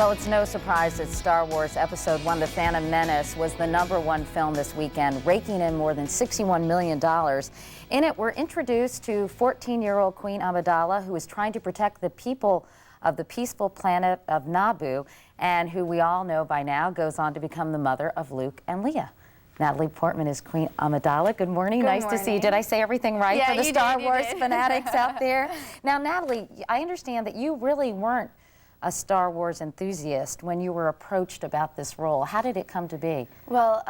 Well, it's no surprise that Star Wars Episode 1, The Phantom Menace, was the #1 film this weekend, raking in more than $61 million. In it, we're introduced to 14-year-old Queen Amidala, who is trying to protect the people of the peaceful planet of Naboo, and who we all know by now goes on to become the mother of Luke and Leia. Natalie Portman is Queen Amidala. Good morning. Nice to see you. Did I say everything right for the Star Wars fanatics out there? Now, Natalie, I understand that you really weren't a Star Wars enthusiast when you were approached about this role. How did it come to be? Well,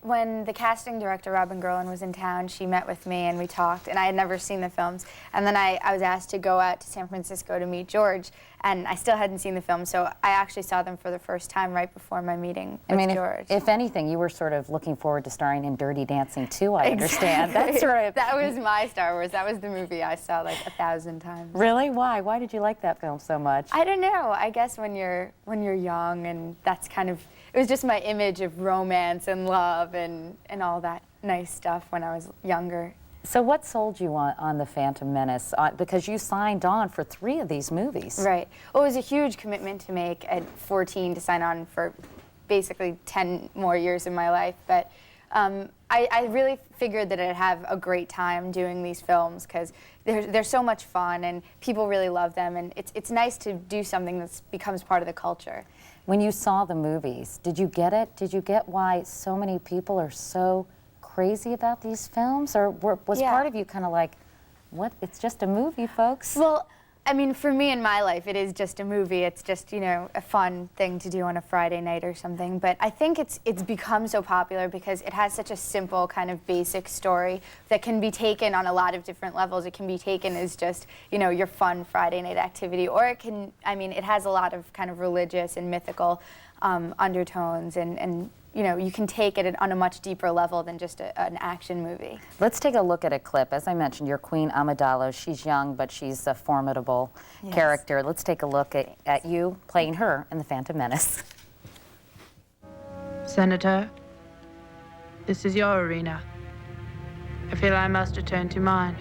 when the casting director, Robin Gerlin, was in town, she met with me and we talked, and I had never seen the films. And then I was asked to go out to San Francisco to meet George, and I still hadn't seen the film, so I actually saw them for the first time right before my meeting with George. If anything, you were sort of looking forward to starring in Dirty Dancing too, I understand. That's right. That was my Star Wars. That was the movie I saw like 1,000 times. Really? Why? Why did you like that film so much? I don't know. I guess when you're young, and that's kind of, it was just my image of romance and love and all that nice stuff when I was younger. So what sold you on The Phantom Menace? Because you signed on for 3 of these movies. Right. Well, it was a huge commitment to make at 14 to sign on for basically 10 more years of my life. But I really figured that I'd have a great time doing these films because they're so much fun and people really love them, and it's nice to do something that becomes part of the culture. When you saw the movies, did you get it? Did you get why so many people are so crazy about these films? Or was part of you kind of like, what, it's just a movie, folks? Well, I mean, for me in my life, it is just a movie. It's just, you know, a fun thing to do on a Friday night or something. But I think it's become so popular because it has such a simple kind of basic story that can be taken on a lot of different levels. It can be taken as just, you know, your fun Friday night activity, or it can, I mean, it has a lot of kind of religious and mythical undertones, and you know, you can take it on a much deeper level than just an action movie. Let's take a look at a clip. As I mentioned, you're Queen Amidala. She's young, but she's a formidable character. Let's take a look at you playing her in The Phantom Menace. Senator, this is your arena. I feel I must return to mine.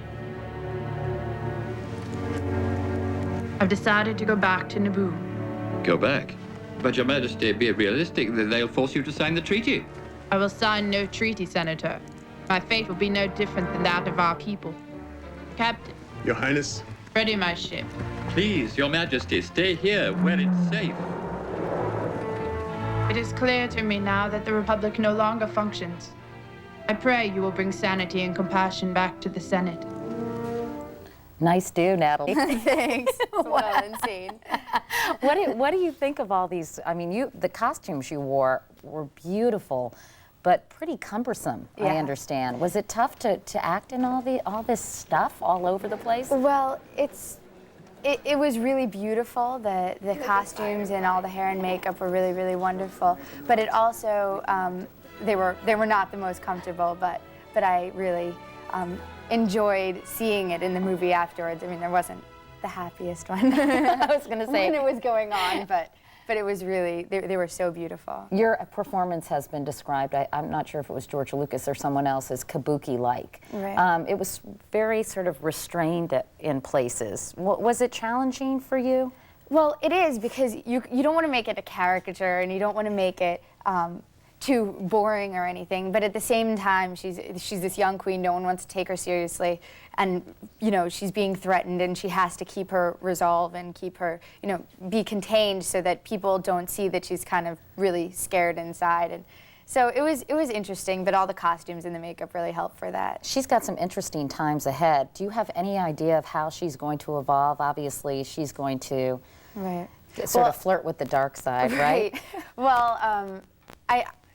I've decided to go back to Naboo. Go back? But Your Majesty, be realistic, they'll force you to sign the treaty. I will sign no treaty, Senator. My fate will be no different than that of our people. Captain. Your Highness. Ready my ship. Please, Your Majesty, stay here where it's safe. It is clear to me now that the Republic no longer functions. I pray you will bring sanity and compassion back to the Senate. Nice do, Natalie. Thanks. Well, insane. What do you think of all these? I mean, the costumes you wore were beautiful, but pretty cumbersome, I understand. Was it tough to act in all this stuff all over the place? Well, it was really beautiful. The costumes and all the hair and makeup were really, really wonderful. But it also, they were not the most comfortable, but I really enjoyed seeing it in the movie afterwards. I mean, there wasn't the happiest one. I was going to say when it was going on, but it was really, they were so beautiful. Your performance has been described, I'm not sure if it was George Lucas or someone else, as kabuki-like. Right. It was very sort of restrained in places. Was it challenging for you? Well, it is, because you don't want to make it a caricature, and you don't want to make it too boring or anything, but at the same time, she's this young queen. No one wants to take her seriously, and you know, she's being threatened, and she has to keep her resolve and keep her, you know, be contained so that people don't see that she's kind of really scared inside. And so it was interesting, but all the costumes and the makeup really helped for that. She's got some interesting times ahead. Do you have any idea of how she's going to evolve? Obviously, she's going to sort of flirt with the dark side, right? Well,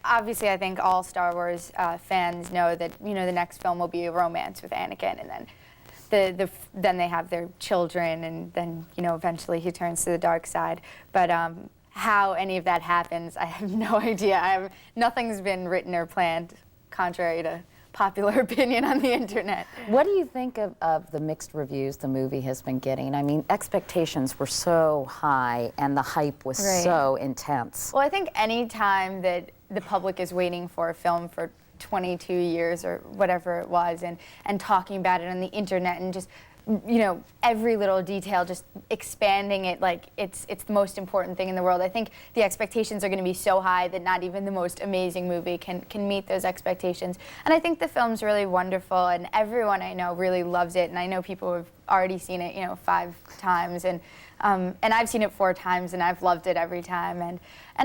Obviously, I think all Star Wars fans know that, you know, the next film will be a romance with Anakin, and then then they have their children, and then, you know, eventually he turns to the dark side. But how any of that happens, I have no idea. Nothing's been written or planned, contrary to popular opinion on the internet. What do you think of the mixed reviews the movie has been getting? I mean, expectations were so high and the hype was so intense. Well, I think any time that the public is waiting for a film for 22 years or whatever it was, and talking about it on the internet and just you know, every little detail, just expanding it like it's the most important thing in the world. I think the expectations are going to be so high that not even the most amazing movie can meet those expectations. And I think the film's really wonderful, and everyone I know really loves it. And I know people who've already seen it, you know, 5 times, and I've seen it 4 times, and I've loved it every time. And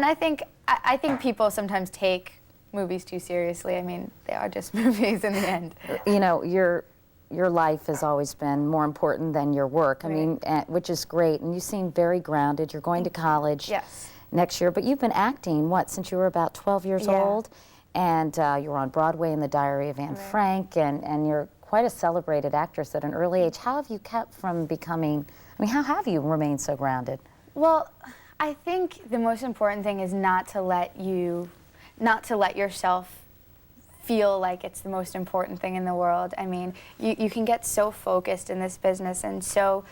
I think people sometimes take movies too seriously. I mean, they are just movies in the end. You know, your life has always been more important than your work. I mean, which is great. And you seem very grounded. You're going to college next year, but you've been acting, what, since you were about 12 years old? And you were on Broadway in The Diary of Anne Frank, and you're quite a celebrated actress at an early age. How have you kept from becoming, I mean, how have you remained so grounded? Well, I think the most important thing is not to let yourself feel like it's the most important thing in the world. I mean, you can get so focused in this business and so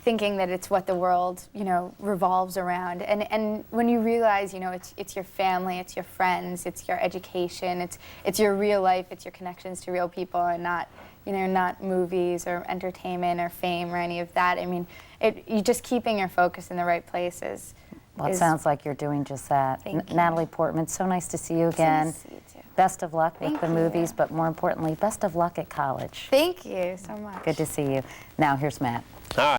thinking that it's what the world, you know, revolves around. And when you realize, you know, it's your family, it's your friends, it's your education, it's your real life, it's your connections to real people, and not, you know, not movies or entertainment or fame or any of that. I mean, you just keeping your focus in the right places. Well, it sounds like you're doing just that. Thank you. Natalie Portman, so nice to see you again. So nice to see you too. Best of luck with the movies, but more importantly, best of luck at college. Thank you so much. Good to see you. Now, here's Matt. All right.